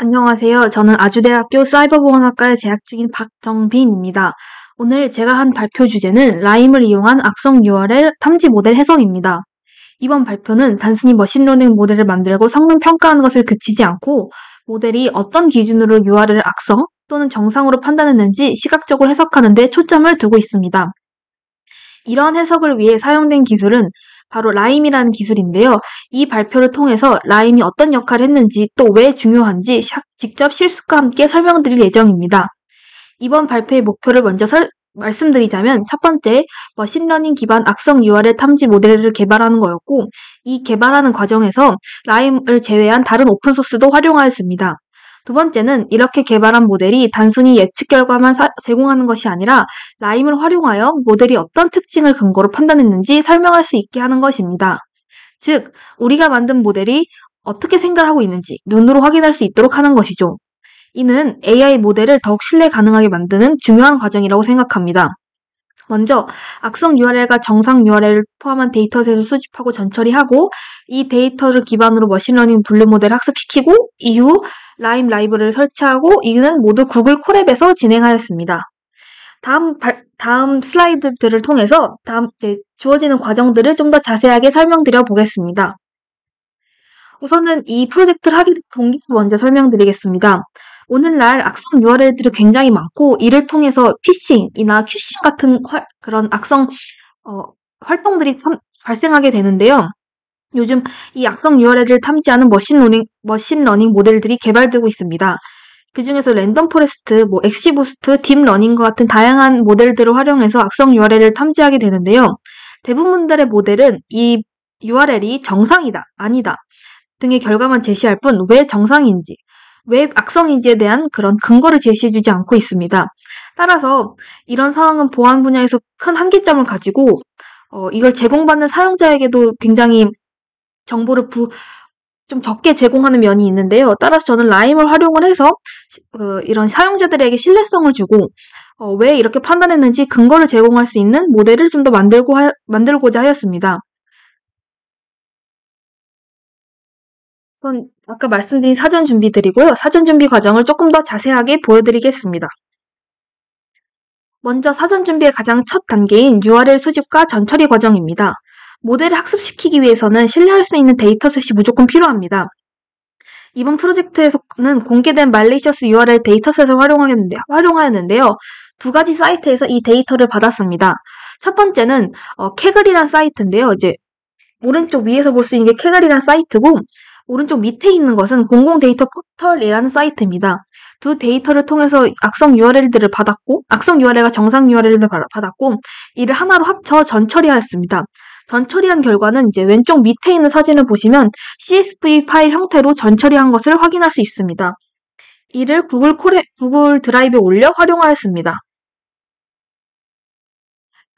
안녕하세요. 저는 아주대학교 사이버보안학과에 재학 중인 박정빈입니다. 오늘 제가 한 발표 주제는 라임을 이용한 악성 URL 탐지 모델 해석입니다. 이번 발표는 단순히 머신러닝 모델을 만들고 성능 평가하는 것에 그치지 않고 모델이 어떤 기준으로 URL을 악성 또는 정상으로 판단했는지 시각적으로 해석하는 데 초점을 두고 있습니다. 이러한 해석을 위해 사용된 기술은 바로 라임이라는 기술인데요. 이 발표를 통해서 라임이 어떤 역할을 했는지 또 왜 중요한지 직접 실습과 함께 설명드릴 예정입니다. 이번 발표의 목표를 먼저 말씀드리자면 첫 번째, 머신러닝 기반 악성 URL 탐지 모델을 개발하는 거였고 이 개발하는 과정에서 라임을 제외한 다른 오픈소스도 활용하였습니다. 두 번째는 이렇게 개발한 모델이 단순히 예측 결과만 제공하는 것이 아니라 라임을 활용하여 모델이 어떤 특징을 근거로 판단했는지 설명할 수 있게 하는 것입니다. 즉, 우리가 만든 모델이 어떻게 생각하고 있는지 눈으로 확인할 수 있도록 하는 것이죠. 이는 AI 모델을 더욱 신뢰 가능하게 만드는 중요한 과정이라고 생각합니다. 먼저 악성 URL과 정상 URL을 포함한 데이터셋을 수집하고 전처리하고 이 데이터를 기반으로 머신러닝 분류 모델을 학습시키고 이후 라임 라이브러리를 설치하고 이는 모두 구글 콜앱에서 진행하였습니다. 다음 슬라이드들을 통해서 주어지는 과정들을 좀 더 자세하게 설명드려 보겠습니다. 우선은 이 프로젝트를 하기 동기를 먼저 설명드리겠습니다. 오늘날 악성 URL들이 굉장히 많고 이를 통해서 피싱이나 큐싱 같은 그런 악성 활동들이 발생하게 되는데요. 요즘 이 악성 URL을 탐지하는 머신러닝 모델들이 개발되고 있습니다. 그 중에서 랜덤 포레스트, 엑시부스트, 딥러닝과 같은 다양한 모델들을 활용해서 악성 URL을 탐지하게 되는데요. 대부분들의 모델은 이 URL이 정상이다, 아니다 등의 결과만 제시할 뿐 왜 정상인지, 왜 악성인지에 대한 그런 근거를 제시해주지 않고 있습니다. 따라서 이런 상황은 보안 분야에서 큰 한계점을 가지고 이걸 제공받는 사용자에게도 굉장히 정보를 좀 적게 제공하는 면이 있는데요. 따라서 저는 라임을 활용을 해서 이런 사용자들에게 신뢰성을 주고 왜 이렇게 판단했는지 근거를 제공할 수 있는 모델을 좀 더 만들고자 하였습니다. 우선 아까 말씀드린 사전 준비 드리고요. 사전 준비 과정을 조금 더 자세하게 보여드리겠습니다. 먼저 사전 준비의 가장 첫 단계인 URL 수집과 전처리 과정입니다. 모델을 학습시키기 위해서는 신뢰할 수 있는 데이터셋이 무조건 필요합니다. 이번 프로젝트에서는 공개된 malicious URL 데이터셋을 활용하였는데요. 두 가지 사이트에서 이 데이터를 받았습니다. 첫 번째는 캐글이란 사이트인데요. 이제 오른쪽 위에서 볼 수 있는 게 캐글이란 사이트고 오른쪽 밑에 있는 것은 공공 데이터 포털이라는 사이트입니다. 두 데이터를 통해서 악성 URL들을 받았고 악성 URL과 정상 URL을 받았고 이를 하나로 합쳐 전처리하였습니다. 전처리한 결과는 이제 왼쪽 밑에 있는 사진을 보시면 CSV 파일 형태로 전처리한 것을 확인할 수 있습니다. 이를 구글 드라이브에 올려 활용하였습니다.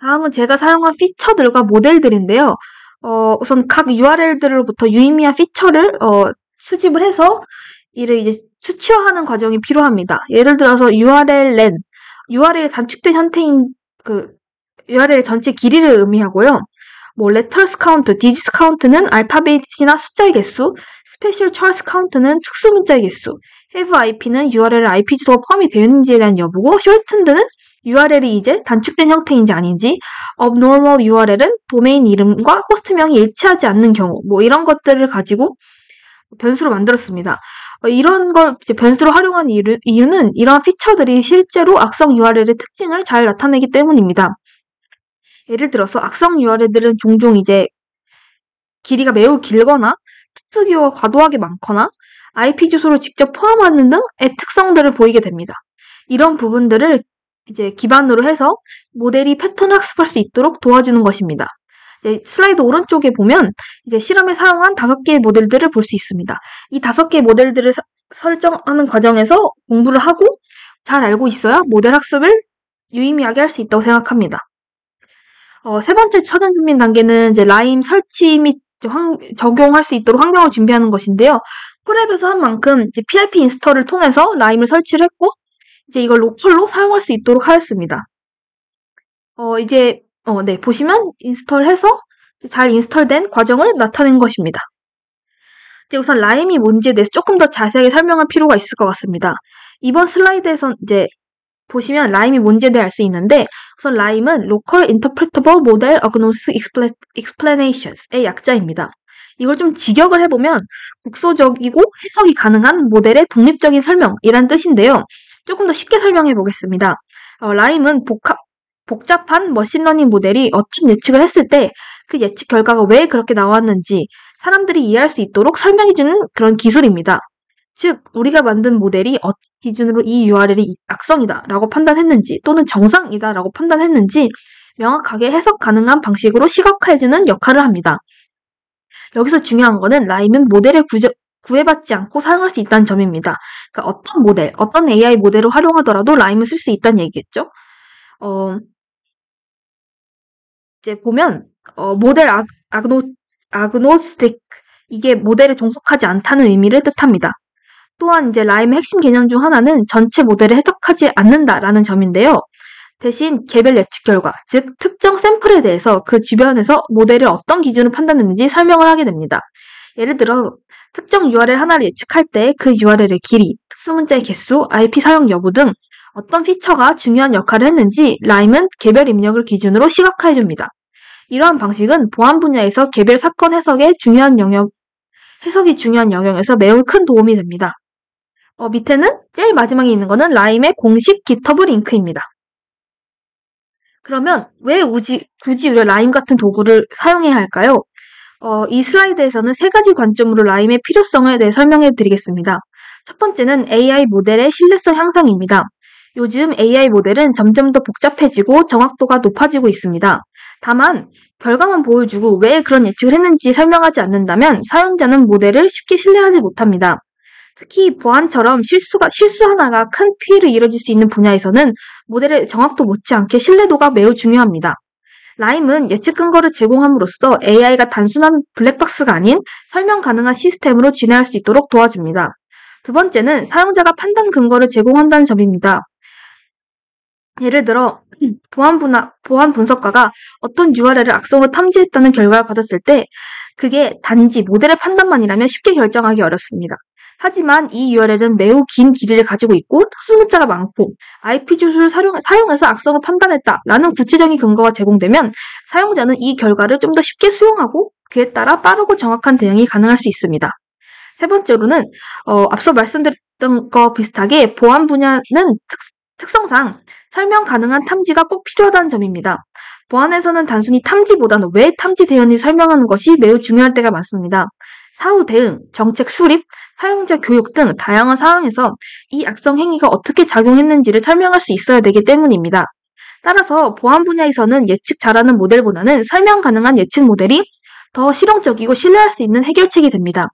다음은 제가 사용한 피처들과 모델들인데요. 우선 각 URL들로부터 유의미한 피처를 수집을 해서 이를 이제 수치화하는 과정이 필요합니다. 예를 들어서 URL의 단축된 형태인 URL 전체 길이를 의미하고요. letters count, digits count는 알파벳이나 숫자의 개수, special charts count는 특수 문자의 개수, have IP는 URL IP 주소가 포함이 되어 있는지에 대한 여부고, shortened는 URL이 이제 단축된 형태인지 아닌지, abnormal URL은 도메인 이름과 호스트명이 일치하지 않는 경우, 이런 것들을 가지고 변수로 만들었습니다. 이런 걸 이제 변수로 활용한 이유는 이러한 피처들이 실제로 악성 URL의 특징을 잘 나타내기 때문입니다. 예를 들어서 악성 URL들은 종종 이제 길이가 매우 길거나 특수기호가 과도하게 많거나 IP 주소를 직접 포함하는 등의 특성들을 보이게 됩니다. 이런 부분들을 이제 기반으로 해서 모델이 패턴을 학습할 수 있도록 도와주는 것입니다. 이제 슬라이드 오른쪽에 보면 이제 실험에 사용한 5개의 모델들을 볼 수 있습니다. 이 5개의 모델들을 설정하는 과정에서 공부를 하고 잘 알고 있어야 모델 학습을 유의미하게 할 수 있다고 생각합니다. 세 번째 사전 준비 단계는 이제 라임 설치 및 적용할 수 있도록 환경을 준비하는 것인데요. 콜앱에서 한 만큼 이제 PIP 인스톨을 통해서 라임을 설치를 했고 이제 이걸 로컬로 사용할 수 있도록 하였습니다. 보시면 인스톨해서 잘 인스톨된 과정을 나타낸 것입니다. 이제 우선 라임이 뭔지에 대해서 조금 더 자세하게 설명할 필요가 있을 것 같습니다. 이번 슬라이드에선 이제 보시면 라임이 뭔지에 대해 알 수 있는데 우선 라임은 Local Interpretable Model Agnostic Explanations의 약자입니다. 이걸 좀 직역을 해보면 국소적이고 해석이 가능한 모델의 독립적인 설명이란 뜻인데요. 조금 더 쉽게 설명해 보겠습니다. 라임은 복잡한 머신러닝 모델이 어떤 예측을 했을 때 그 예측 결과가 왜 그렇게 나왔는지 사람들이 이해할 수 있도록 설명해주는 그런 기술입니다. 즉, 우리가 만든 모델이 어떤 기준으로 이 URL이 악성이다 라고 판단했는지 또는 정상이다 라고 판단했는지 명확하게 해석 가능한 방식으로 시각화해주는 역할을 합니다. 여기서 중요한 거는 라임은 모델에 구애받지 않고 사용할 수 있다는 점입니다. 그러니까 어떤 모델, 어떤 AI 모델을 활용하더라도 라임을 쓸 수 있다는 얘기겠죠. 이제 보면 모델 아그노스틱 이게 모델에 종속하지 않다는 의미를 뜻합니다. 또한 이제 라임의 핵심 개념 중 하나는 전체 모델을 해석하지 않는다라는 점인데요. 대신 개별 예측 결과, 즉 특정 샘플에 대해서 그 주변에서 모델을 어떤 기준으로 판단했는지 설명을 하게 됩니다. 예를 들어 특정 URL 하나를 예측할 때 그 URL의 길이, 특수문자의 개수, IP 사용 여부 등 어떤 피처가 중요한 역할을 했는지 라임은 개별 입력을 기준으로 시각화해줍니다. 이러한 방식은 보안 분야에서 개별 사건 해석이 중요한 영역에서 매우 큰 도움이 됩니다. 밑에는 제일 마지막에 있는 거는 라임의 공식 GitHub 링크입니다. 그러면 왜 굳이 우리가 라임 같은 도구를 사용해야 할까요? 이 슬라이드에서는 세 가지 관점으로 라임의 필요성에 대해 설명해 드리겠습니다. 첫 번째는 AI 모델의 신뢰성 향상입니다. 요즘 AI 모델은 점점 더 복잡해지고 정확도가 높아지고 있습니다. 다만 결과만 보여주고 왜 그런 예측을 했는지 설명하지 않는다면 사용자는 모델을 쉽게 신뢰하지 못합니다. 특히 보안처럼 실수 하나가 큰 피해를 이뤄줄 수 있는 분야에서는 모델의 정확도 못지않게 신뢰도가 매우 중요합니다. 라임은 예측 근거를 제공함으로써 AI가 단순한 블랙박스가 아닌 설명 가능한 시스템으로 진화할 수 있도록 도와줍니다. 두 번째는 사용자가 판단 근거를 제공한다는 점입니다. 예를 들어 보안 분석가가 어떤 URL을 악성으로 탐지했다는 결과를 받았을 때 그게 단지 모델의 판단만이라면 쉽게 결정하기 어렵습니다. 하지만 이 URL은 매우 긴 길이를 가지고 있고 특수문자가 많고 IP 주소를 사용해서 악성을 판단했다라는 구체적인 근거가 제공되면 사용자는 이 결과를 좀 더 쉽게 수용하고 그에 따라 빠르고 정확한 대응이 가능할 수 있습니다. 세 번째로는 앞서 말씀드렸던 거 비슷하게 보안 분야는 특성상 설명 가능한 탐지가 꼭 필요하다는 점입니다. 보안에서는 단순히 탐지보다는 왜 탐지되었는지 설명하는 것이 매우 중요할 때가 많습니다. 사후 대응, 정책 수립, 사용자 교육 등 다양한 상황에서 이 악성 행위가 어떻게 작용했는지를 설명할 수 있어야 되기 때문입니다. 따라서 보안 분야에서는 예측 잘하는 모델보다는 설명 가능한 예측 모델이 더 실용적이고 신뢰할 수 있는 해결책이 됩니다.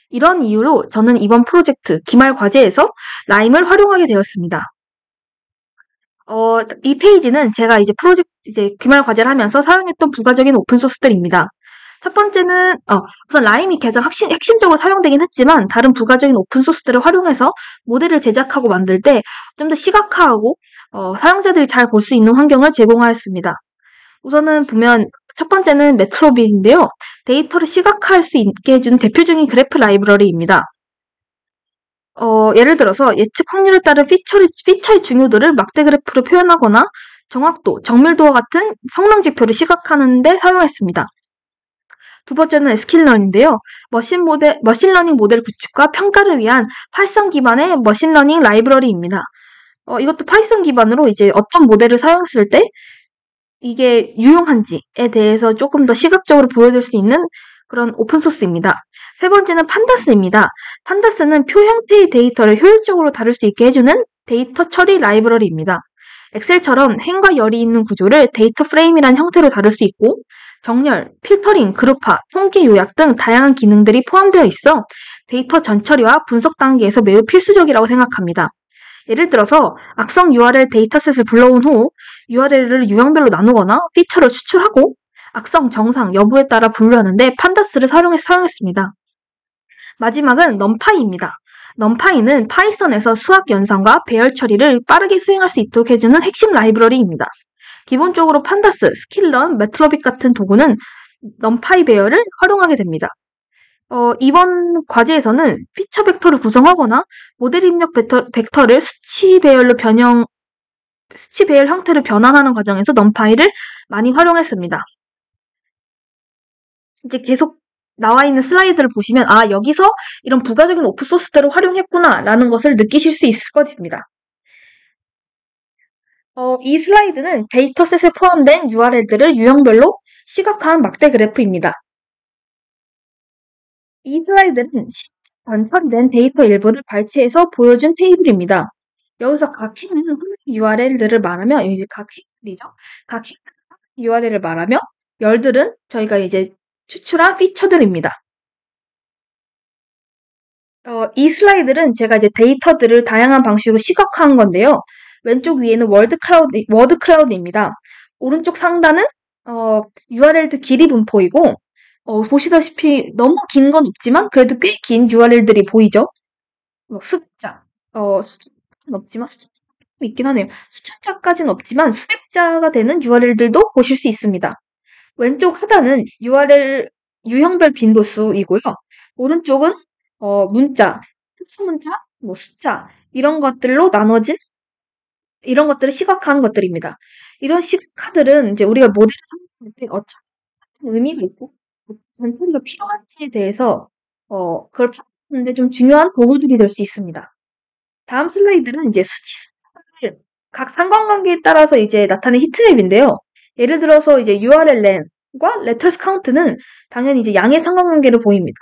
이런 이유로 저는 이번 프로젝트 기말 과제에서 라임을 활용하게 되었습니다. 이 페이지는 제가 이제 기말 과제를 하면서 사용했던 부가적인 오픈소스들입니다. 첫 번째는 우선 라임이 가장 핵심적으로 사용되긴 했지만 다른 부가적인 오픈소스들을 활용해서 모델을 제작하고 만들 때 좀 더 시각화하고 사용자들이 잘 볼 수 있는 환경을 제공하였습니다. 우선은 보면 첫 번째는 메트로빗인데요. 데이터를 시각화할 수 있게 해주는 대표적인 그래프 라이브러리입니다. 예를 들어서 예측 확률에 따른 피처의 중요도를 막대 그래프로 표현하거나 정확도, 정밀도와 같은 성능 지표를 시각화하는 데 사용했습니다. 두 번째는 SKLearn인데요. 머신러닝 모델 구축과 평가를 위한 파이썬 기반의 머신러닝 라이브러리입니다. 이것도 파이썬 기반으로 이제 어떤 모델을 사용했을 때 이게 유용한지에 대해서 조금 더 시각적으로 보여줄 수 있는 그런 오픈소스입니다. 세 번째는 판다스입니다. 판다스는 표 형태의 데이터를 효율적으로 다룰 수 있게 해주는 데이터 처리 라이브러리입니다. 엑셀처럼 행과 열이 있는 구조를 데이터 프레임이라는 형태로 다룰 수 있고 정렬, 필터링, 그룹화, 통계 요약 등 다양한 기능들이 포함되어 있어 데이터 전처리와 분석 단계에서 매우 필수적이라고 생각합니다. 예를 들어서 악성 URL 데이터셋을 불러온 후 URL을 유형별로 나누거나 피처를 추출하고 악성, 정상, 여부에 따라 분류하는데 판다스를 사용했습니다. 마지막은 넘파이입니다. 넘파이는 파이썬에서 수학 연산과 배열 처리를 빠르게 수행할 수 있도록 해주는 핵심 라이브러리입니다. 기본적으로 판다스, 스킬런, 매트로빗 같은 도구는 넘파이 배열을 활용하게 됩니다. 이번 과제에서는 피처 벡터를 구성하거나 모델 입력 벡터를 수치 배열 형태로 변환하는 과정에서 넘파이를 많이 활용했습니다. 이제 계속 나와 있는 슬라이드를 보시면, 아, 여기서 이런 부가적인 오픈소스들을 활용했구나라는 것을 느끼실 수 있을 것입니다. 이 슬라이드는 데이터셋에 포함된 URL들을 유형별로 시각화한 막대 그래프입니다. 이 슬라이드는 처리된 데이터 일부를 발췌해서 보여준 테이블입니다. 여기서 각 키는 URL들을 말하며, 이제 각 키들이죠. 각 URL을 말하며, 열들은 저희가 이제 추출한 피처들입니다. 이 슬라이드는 제가 이제 데이터들을 다양한 방식으로 시각화한 건데요. 왼쪽 위에는 워드 클라우드입니다. 오른쪽 상단은 URL들 길이 분포이고, 보시다시피 너무 긴 건 없지만 그래도 꽤 긴 URL들이 보이죠? 숫자, 숫자는 없지만 숫자가 있긴 하네요. 수천자까지는 없지만 수백자가 되는 URL들도 보실 수 있습니다. 왼쪽 하단은 URL 유형별 빈도수이고요. 오른쪽은 문자, 특수문자, 뭐 숫자 이런 것들로 나눠진 이런 것들을 시각화한 것들입니다. 이런 시각화들은 이제 우리가 모델을 설명할 때 어떤 의미가 있고 어떤 처리가 필요한지에 대해서 그걸 파악하는데 좀 중요한 도구들이 될 수 있습니다. 다음 슬라이드는 이제 수치 숫자를 각 상관관계에 따라서 이제 나타낸 히트맵인데요. 예를 들어서 이제 URL 렌과 letters count는 당연히 이제 양의 상관관계를 보입니다.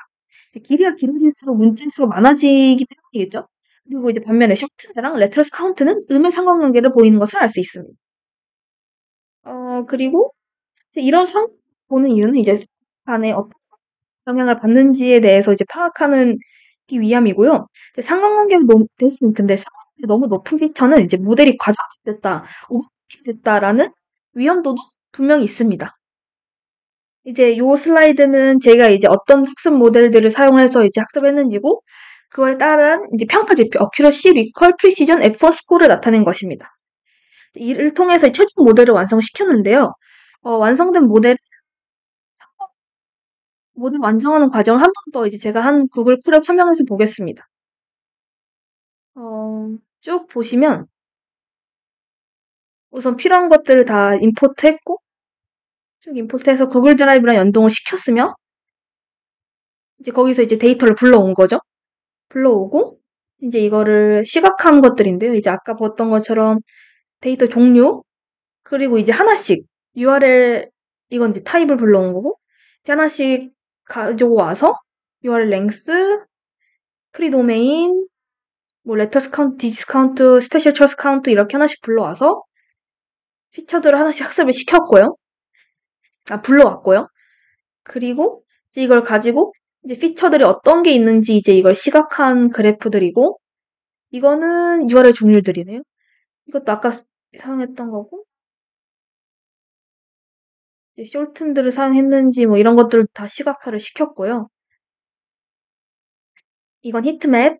길이가 길어질수록 문자 수가 많아지기 때문이겠죠. 그리고 이제 반면에 short랑 letters count는 음의 상관관계를 보이는 것을 알 수 있습니다. 그리고 이제 이런 보는 이유는 이제 안에 어떤 영향을 받는지에 대해서 이제 파악하는 기 위함이고요. 상관관계가 근데 상관관계가 너무 높은 피처는 이제 모델이 과장됐다, 오버핏됐다라는 위험도도 분명히 있습니다. 이제 요 슬라이드는 제가 이제 어떤 학습 모델들을 사용해서 이제 학습했는지고, 그거에 따른 이제 평가 지표, Accuracy, Recall, Precision, F1 스코어를 나타낸 것입니다. 이를 통해서 최종 모델을 완성시켰는데요. 완성된 모델 완성하는 과정을 한 번 더 이제 제가 한 구글 콜앱 설명해서 보겠습니다. 쭉 보시면 우선 필요한 것들을 다 임포트했고, 쭉 임포트해서 구글 드라이브랑 연동을 시켰으며, 이제 거기서 이제 데이터를 불러온 거죠. 불러오고, 이제 이거를 시각화한 것들인데요. 이제 아까 봤던 것처럼 데이터 종류, 그리고 이제 하나씩 URL, 이건 이제 타입을 불러온 거고, 이제 하나씩 가지고 와서 URL 랭스, 프리 도메인, 뭐 레터스 카운트, 디지스 카운트, 스페셜 처스 카운트 이렇게 하나씩 불러와서 피처들을 하나씩 학습을 시켰고요. 불러왔고요. 그리고 이제 이걸 가지고 이제 피처들이 어떤 게 있는지 이제 이걸 시각한 그래프들이고, 이거는 URL 종류들이네요. 이것도 아까 사용했던 거고, 이제 숄튼들을 사용했는지 뭐 이런 것들을 다 시각화를 시켰고요. 이건 히트맵.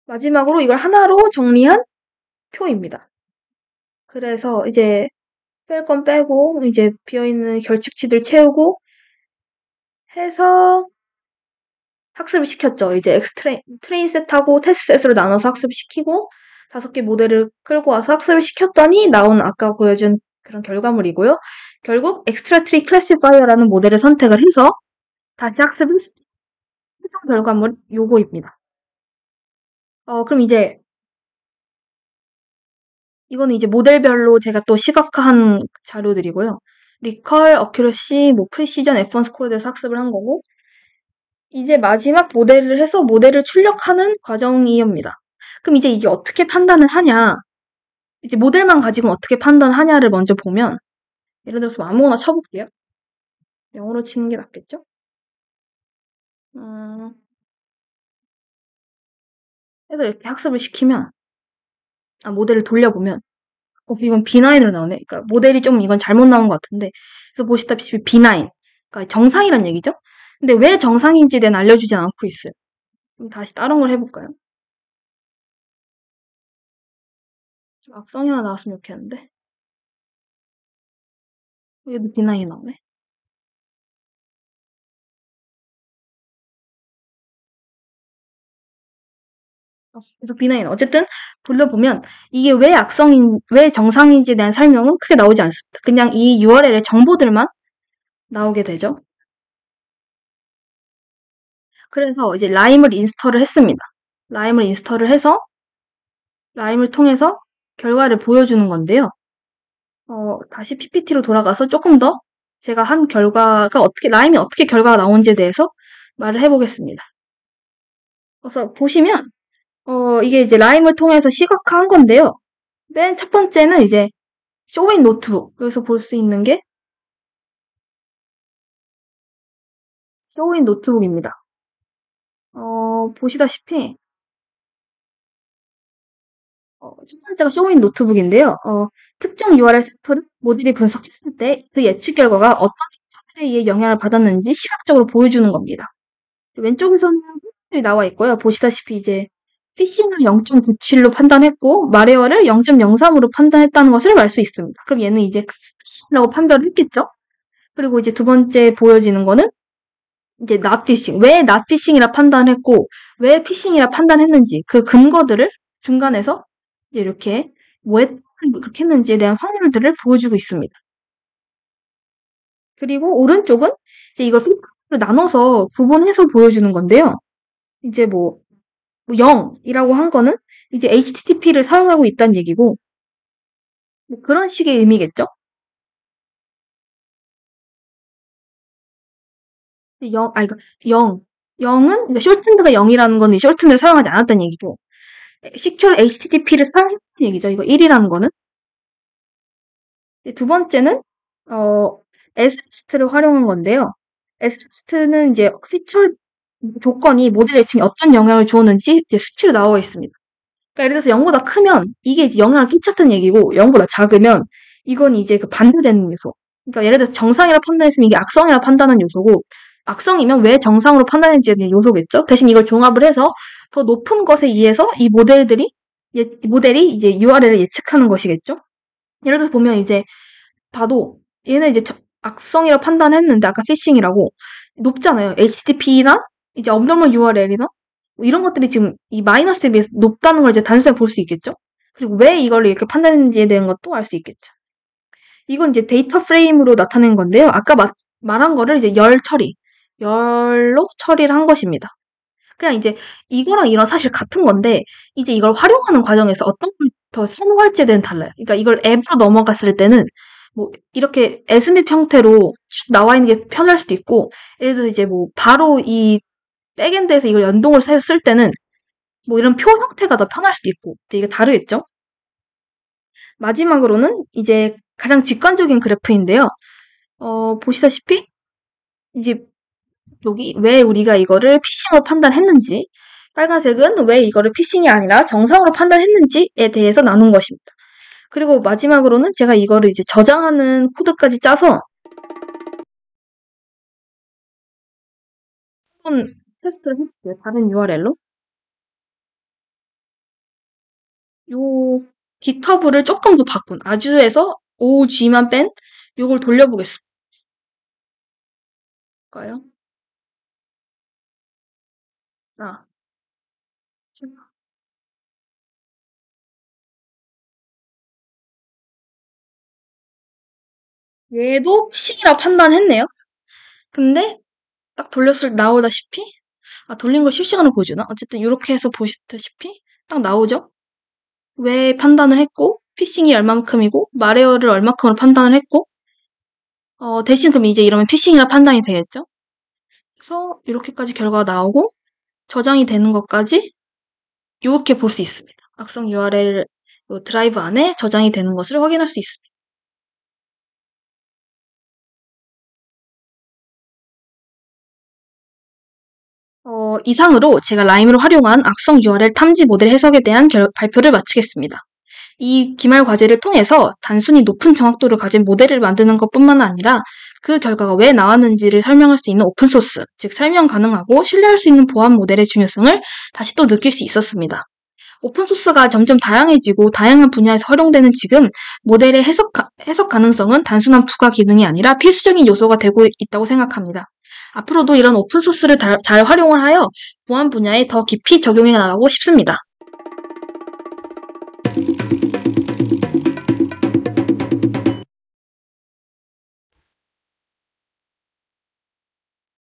마지막으로 이걸 하나로 정리한 표입니다. 그래서 이제 뺄 건 빼고 이제 비어있는 결측치들 채우고 해서 학습을 시켰죠. 이제 트레인 셋하고 테스트 셋으로 나눠서 학습을 시키고 5개 모델을 끌고 와서 학습을 시켰더니 나온 아까 보여준 그런 결과물이고요. 결국 엑스트라 트리 클래시파이어라는 모델을 선택을 해서 다시 학습을 최종 결과물 요거입니다. 그럼 이제 이거는 이제 모델별로 제가 또 시각화한 자료들이고요. 리컬, 어큐러시, 뭐 프리시전, F1 스코어에 대해서 학습을 한 거고, 이제 마지막 모델을 해서 모델을 출력하는 과정이옵니다. 그럼 이제 이게 어떻게 판단을 하냐? 이제 모델만 가지고 어떻게 판단하냐를 먼저 보면, 예를 들어서 아무거나 쳐볼게요. 영어로 치는 게 낫겠죠? 그래서 이렇게 학습을 시키면, 모델을 돌려보면, 이건 B9으로 나오네. 그러니까 모델이 좀 이건 잘못 나온 것 같은데. 그래서 보시다시피 B9. 그러니까 정상이란 얘기죠? 근데 왜 정상인지 는 알려주지 않고 있어요. 그럼 다시 다른 걸 해볼까요? 좀 악성이 하나 나왔으면 좋겠는데. 얘도 B9이 나오네. 계속 비나인. 어쨌든 돌려보면 이게 왜 정상인지에 대한 설명은 크게 나오지 않습니다. 그냥 이 URL의 정보들만 나오게 되죠. 그래서 이제 라임을 인스톨을 했습니다. 라임을 인스톨을 해서 라임을 통해서 결과를 보여주는 건데요. 다시 PPT로 돌아가서 조금 더 제가 한 결과가 라임이 어떻게 결과가 나온지에 대해서 말을 해보겠습니다. 그래서 보시면, 이게 이제 라임을 통해서 시각화한 건데요. 맨 첫 번째는 이제 쇼인 노트북. 여기서 볼 수 있는 게 쇼인 노트북입니다. 보시다시피, 첫 번째가 쇼인 노트북인데요. 특정 URL 샘플을 모듈이 분석했을 때 그 예측 결과가 어떤 섹터에 의해 영향을 받았는지 시각적으로 보여주는 겁니다. 왼쪽에서는 샘플이 나와 있고요. 보시다시피 이제 피싱을 0.97로 판단했고 말웨어를 0.03으로 판단했다는 것을 알 수 있습니다. 그럼 얘는 이제 피싱이라고 판별을 했겠죠? 그리고 이제 두 번째 보여지는 거는 이제 not phishing. 왜 not phishing이라 판단했고 왜 피싱이라 판단했는지 그 근거들을 중간에서 이렇게 왜 그렇게 했는지에 대한 확률들을 보여주고 있습니다. 그리고 오른쪽은 이제 이걸 필터로 나눠서 구분해서 보여주는 건데요. 이제 뭐 0이라고 한 거는 이제 HTTP를 사용하고 있다는 얘기고 뭐 그런 식의 의미겠죠? 0, 0은 숄튼드가 0이라는 건 숄튼드를 사용하지 않았다는 얘기고 시큐얼 HTTP를 사용했다는 얘기죠. 이거 1이라는 거는. 두 번째는 S레스트를 활용한 건데요. S레스트는 이제 피처 조건이 모델 예측에 어떤 영향을 주었는지 이제 수치로 나와 있습니다. 그러니까 예를 들어서 0보다 크면 이게 이제 영향을 끼쳤다는 얘기고 0보다 작으면 이건 이제 그 반대되는 요소. 그러니까 예를 들어서 정상이라 판단했으면 이게 악성이라 판단한 요소고 악성이면 왜 정상으로 판단했는지에 대한 요소겠죠. 대신 이걸 종합을 해서 더 높은 것에 의해서 이 모델이 이제 URL을 예측하는 것이겠죠. 예를 들어서 보면 이제 봐도 얘는 이제 악성이라 판단했는데 아까 피싱이라고 높잖아요. HTTP나 이제 업normal URL이나 뭐 이런 것들이 지금 이 마이너스에 비해서 높다는 걸 이제 단순하게 볼 수 있겠죠. 그리고 왜 이걸 이렇게 판단했는지에 대한 것도 알 수 있겠죠. 이건 이제 데이터 프레임으로 나타낸 건데요. 아까 말한 거를 이제 열로 처리를 한 것입니다. 그냥 이제 이거랑 이런 사실 같은 건데 이제 이걸 활용하는 과정에서 어떤 걸 더 선호할지에 대한 달라요. 그러니까 이걸 앱으로 넘어갔을 때는 뭐 이렇게 SMIP 형태로 쭉 나와 있는 게 편할 수도 있고 예를 들어서 이제 뭐 바로 이 백엔드에서 이걸 연동을 해서 쓸 때는 뭐 이런 표 형태가 더 편할 수도 있고 이제 이게 다르겠죠. 마지막으로는 이제 가장 직관적인 그래프인데요. 보시다시피 이제 여기 왜 우리가 이거를 피싱으로 판단했는지 빨간색은 왜 이거를 피싱이 아니라 정상으로 판단했는지에 대해서 나눈 것입니다. 그리고 마지막으로는 제가 이거를 이제 저장하는 코드까지 짜서 한번 테스트를 해볼게요. 다른 URL로. 요 GitHub를 조금 더 바꾼 아주에서 OG만 뺀 요걸 돌려보겠습니다. 볼까요? 아, 얘도 피싱이라 판단했네요. 근데 딱 돌렸을 때 나오다시피 돌린 걸 실시간으로 보여주나? 어쨌든 이렇게 해서 보시다시피 딱 나오죠? 왜 판단을 했고 피싱이 얼만큼이고 말웨어를 얼만큼으로 판단을 했고 대신 그럼 이제 이러면 피싱이라 판단이 되겠죠? 그래서 이렇게까지 결과가 나오고 저장이 되는 것까지 이렇게 볼 수 있습니다. 악성 URL 드라이브 안에 저장이 되는 것을 확인할 수 있습니다. 이상으로 제가 라임을 활용한 악성 URL 탐지 모델 해석에 대한 발표를 마치겠습니다. 이 기말 과제를 통해서 단순히 높은 정확도를 가진 모델을 만드는 것뿐만 아니라 그 결과가 왜 나왔는지를 설명할 수 있는 오픈소스, 즉 설명 가능하고 신뢰할 수 있는 보안 모델의 중요성을 다시 또 느낄 수 있었습니다. 오픈소스가 점점 다양해지고 다양한 분야에서 활용되는 지금 모델의 해석 가능성은 단순한 부가 기능이 아니라 필수적인 요소가 되고 있다고 생각합니다. 앞으로도 이런 오픈소스를 잘 활용을 하여 보안 분야에 더 깊이 적용해 나가고 싶습니다.